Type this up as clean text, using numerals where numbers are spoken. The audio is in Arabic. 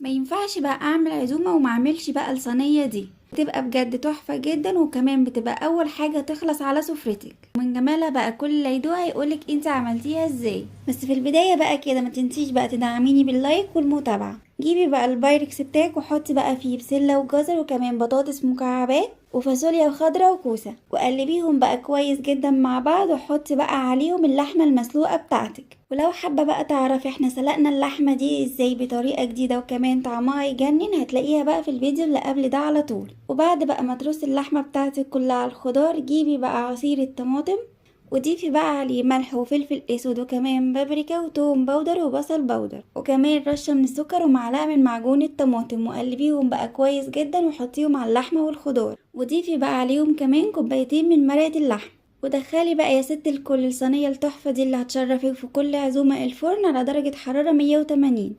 ما ينفعش بقى اعمل عزومة وما اعملش بقى الصينية دي. بتبقى بجد تحفة جدا، وكمان بتبقى اول حاجة تخلص على سفرتك. ومن جمالها بقى كل اللي يدوقها يقولك انت عملتيها ازاي. بس في البداية بقى كده ما تنسيش بقى تدعميني باللايك والمتابعة. جيبي بقى البايركس بتاعك وحطي بقى فيه بسلة وجزر وكمان بطاطس مكعبات وفاصوليا خضرا وكوسة، وقلبيهم بقى كويس جدا مع بعض، وحطي بقى عليهم اللحمة المسلوقة بتاعتك. ولو حابة بقى تعرفي احنا سلقنا اللحمة دي ازاي بطريقة جديدة وكمان طعمها يجنن، هتلاقيها بقى في الفيديو اللي قبل ده على طول. وبعد بقى ما ترصي اللحمة بتاعتك كلها على الخضار، جيبي بقى عصير الطماطم وضيفي بقى عليه ملح وفلفل اسود وكمان بابريكا وتوم باودر وبصل باودر وكمان رشة من السكر ومعلقة من معجون الطماطم، وقلبيهم بقى كويس جدا وحطيهم على اللحمة والخضار. وضيفي بقى عليهم كمان كوبايتين من مرقة اللحم. ودخلي بقى يا ست الكل الصينية التحفة دي اللي هتشرفك في كل عزومة الفرن على درجة حرارة 180.